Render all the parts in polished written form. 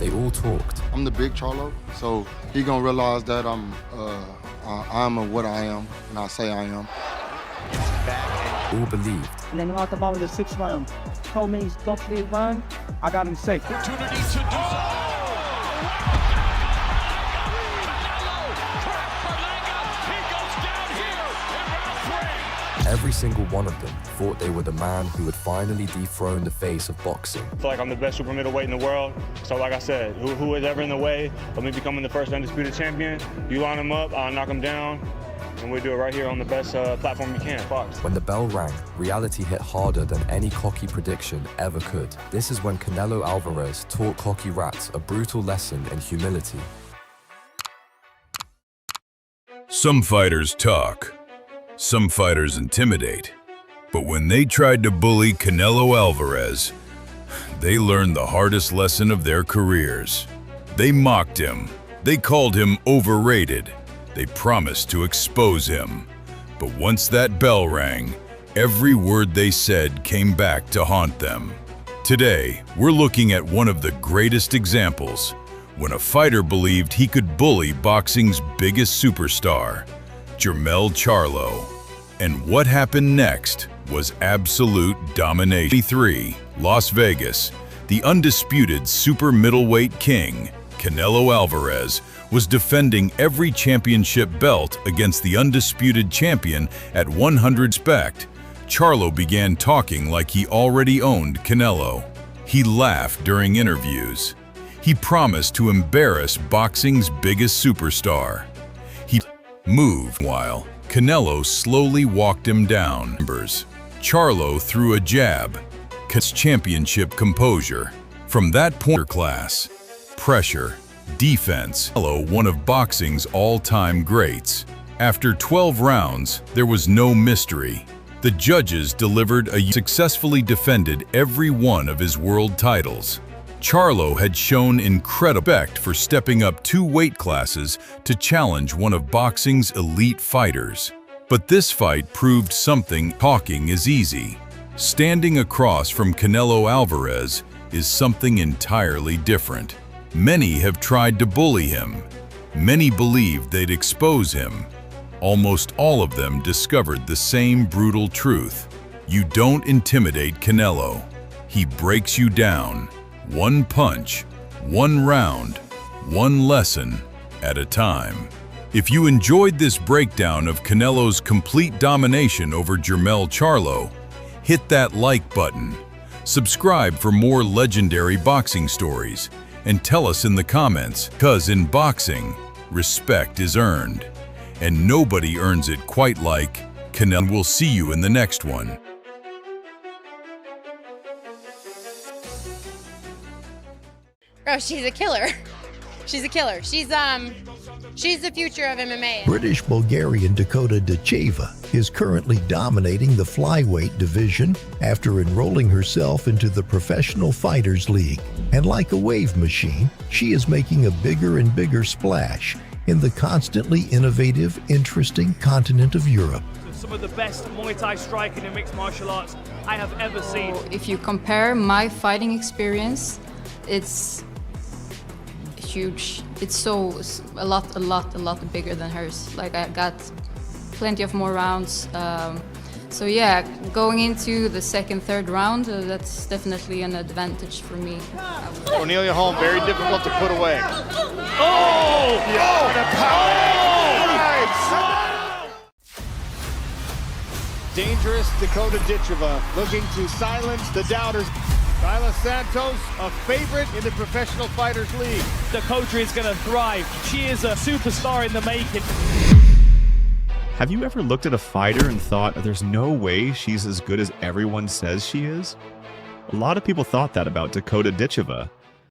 They all talked. I'm the big Charlo, so he gonna realize that I'm what I am, and I say I am. All believed. And then out the ball in the 6th round. Told me he's close to his line. I got him safe. Opportunity to do so. Every single one of them thought they were the man who would finally dethrone the face of boxing. I feel like I'm the best super middleweight in the world. So like I said, who is ever in the way of me becoming the first undisputed champion, you line him up, I'll knock him down, and we'll do it right here on the best platform you can, Fox. When the bell rang, reality hit harder than any cocky prediction ever could. This is when Canelo Alvarez taught cocky rats a brutal lesson in humility. Some fighters talk. Some fighters intimidate, but when they tried to bully Canelo Alvarez, they learned the hardest lesson of their careers. They mocked him, they called him overrated, they promised to expose him. But once that bell rang, every word they said came back to haunt them. Today, we're looking at one of the greatest examples, when a fighter believed he could bully boxing's biggest superstar, Jermell Charlo. And what happened next was absolute domination. 3, Las Vegas, the undisputed super middleweight king, Canelo Alvarez, was defending every championship belt against the undisputed champion at 100. Respect. Charlo began talking like he already owned Canelo. He laughed during interviews. He promised to embarrass boxing's biggest superstar. He moved while Canelo slowly walked him down. Charlo threw a jab. Championship composure. From that point, class, pressure, defense. Canelo, one of boxing's all-time greats. After 12 rounds, there was no mystery. The judges delivered successfully defended every one of his world titles. Charlo had shown incredible respect for stepping up 2 weight classes to challenge one of boxing's elite fighters. But this fight proved something. Talking is easy. Standing across from Canelo Alvarez is something entirely different. Many have tried to bully him. Many believed they'd expose him. Almost all of them discovered the same brutal truth. You don't intimidate Canelo. He breaks you down. One punch, one round, one lesson at a time. If you enjoyed this breakdown of Canelo's complete domination over Jermell Charlo, hit that like button, subscribe for more legendary boxing stories, and tell us in the comments, because in boxing, respect is earned, and nobody earns it quite like Canelo. We'll see you in the next one. Oh, she's a killer. She's a killer. She's the future of MMA. British-Bulgarian Dakota Ditcheva is currently dominating the flyweight division after enrolling herself into the Professional Fighters League. And like a wave machine, she is making a bigger and bigger splash in the constantly innovative, interesting continent of Europe. Some of the best Muay Thai striking and mixed martial arts I have ever seen. If you compare my fighting experience, it's huge. It's a lot bigger than hers. Like, I got plenty of more rounds. So yeah, going into the second, third round, that's definitely an advantage for me. Cornelia Holm, very difficult to put away. Oh! Yeah, the power! Dangerous Dakota Ditcheva looking to silence the doubters. Kyla Santos, a favorite in the Professional Fighters League. Dakota is going to thrive. She is a superstar in the making. Have you ever looked at a fighter and thought, there's no way she's as good as everyone says she is? A lot of people thought that about Dakota Ditcheva.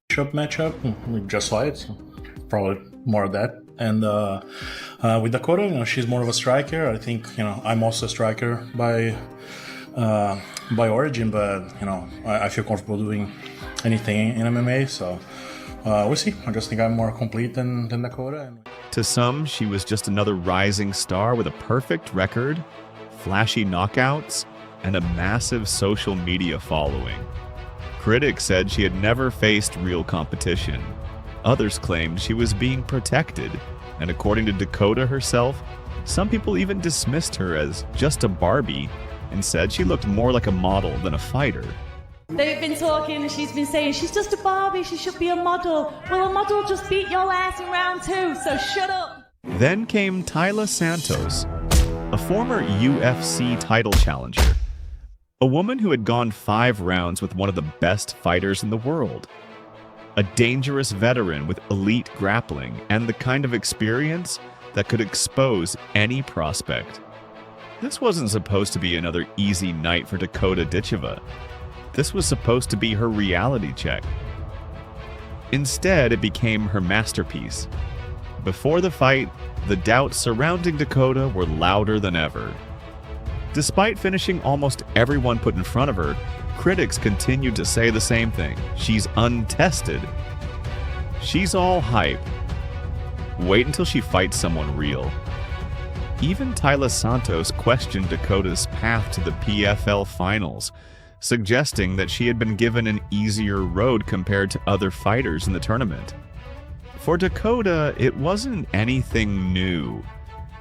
Matchup, we just fight, probably more of that. And with Dakota, she's more of a striker. I think, I'm also a striker by origin, but I feel comfortable doing anything in MMA, so we'll see. I just think I'm more complete than Dakota. To some, she was just another rising star with a perfect record, flashy knockouts, and a massive social media following. Critics said she had never faced real competition. Others claimed she was being protected, and according to Dakota herself, some people even dismissed her as just a Barbie and said she looked more like a model than a fighter. They've been talking, she's been saying she's just a Barbie, she should be a model. Well, a model just beat your ass in round 2, so shut up. Then came Taila Santos, a former UFC title challenger. A woman who had gone 5 rounds with one of the best fighters in the world. A dangerous veteran with elite grappling and the kind of experience that could expose any prospect. This wasn't supposed to be another easy night for Dakota Ditcheva. This was supposed to be her reality check. Instead, it became her masterpiece. Before the fight, the doubts surrounding Dakota were louder than ever. Despite finishing almost everyone put in front of her, critics continued to say the same thing. She's untested. She's all hype. Wait until she fights someone real. Even Taila Santos questioned Dakota's path to the PFL finals, suggesting that she had been given an easier road compared to other fighters in the tournament. For Dakota, it wasn't anything new.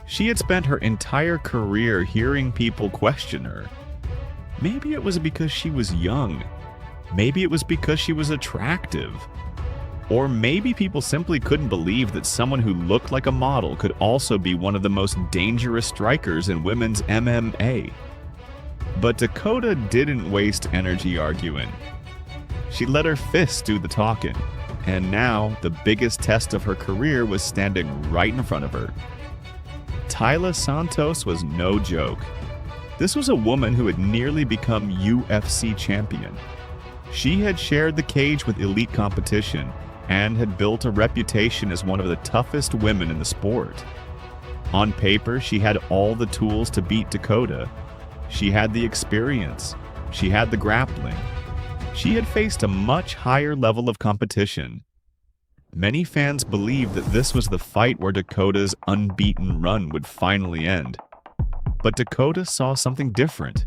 She had spent her entire career hearing people question her. Maybe it was because she was young. Maybe it was because she was attractive. Or maybe people simply couldn't believe that someone who looked like a model could also be one of the most dangerous strikers in women's MMA. But Dakota didn't waste energy arguing. She let her fists do the talking, and now the biggest test of her career was standing right in front of her. Taila Santos was no joke. This was a woman who had nearly become UFC champion. She had shared the cage with elite competition and had built a reputation as one of the toughest women in the sport. On paper, she had all the tools to beat Dakota. She had the experience. She had the grappling. She had faced a much higher level of competition. Many fans believed that this was the fight where Dakota's unbeaten run would finally end. But Dakota saw something different.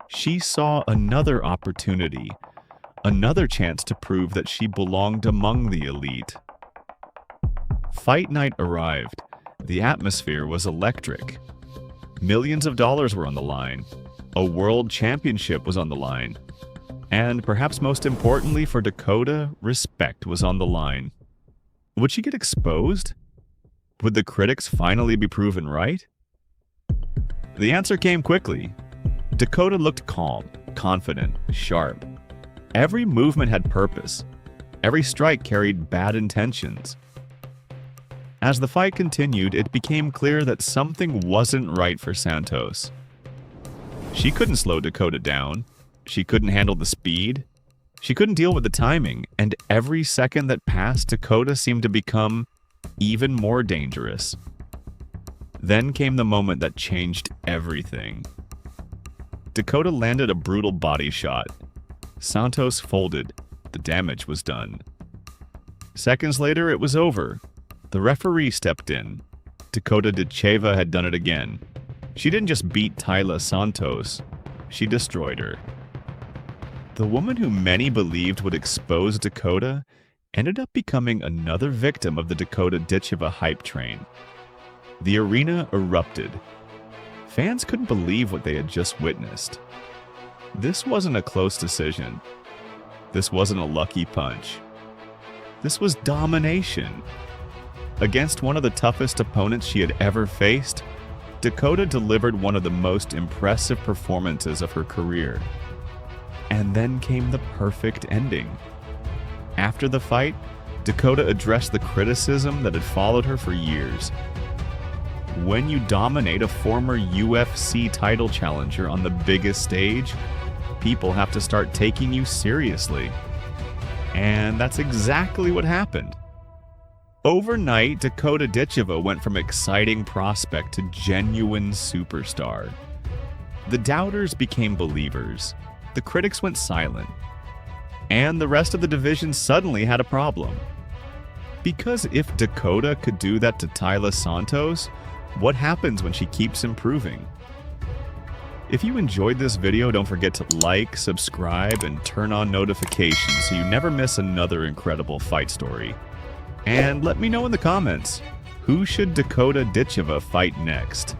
She saw another opportunity, another chance to prove that she belonged among the elite. Fight night arrived. The atmosphere was electric. Millions of dollars were on the line. A world championship was on the line. And perhaps most importantly for Dakota, respect was on the line. Would she get exposed? Would the critics finally be proven right? The answer came quickly. Dakota looked calm, confident, sharp. Every movement had purpose. Every strike carried bad intentions. As the fight continued, it became clear that something wasn't right for Santos. She couldn't slow Dakota down. She couldn't handle the speed. She couldn't deal with the timing, and every second that passed, Dakota seemed to become even more dangerous. Then came the moment that changed everything. Dakota landed a brutal body shot. Santos folded. The damage was done. Seconds later, it was over. The referee stepped in. Dakota Ditcheva had done it again. She didn't just beat Taila Santos, she destroyed her. The woman who many believed would expose Dakota ended up becoming another victim of the Dakota Ditcheva hype train. The arena erupted. Fans couldn't believe what they had just witnessed. This wasn't a close decision. This wasn't a lucky punch. This was domination. Against one of the toughest opponents she had ever faced, Dakota delivered one of the most impressive performances of her career. And then came the perfect ending. After the fight, Dakota addressed the criticism that had followed her for years. When you dominate a former UFC title challenger on the biggest stage, people have to start taking you seriously. And that's exactly what happened. Overnight, Dakota Ditcheva went from exciting prospect to genuine superstar. The doubters became believers. The critics went silent. And the rest of the division suddenly had a problem. Because if Dakota could do that to Taila Santos, what happens when she keeps improving? If you enjoyed this video, don't forget to like, subscribe, and turn on notifications so you never miss another incredible fight story. And let me know in the comments, who should Dakota Ditcheva fight next?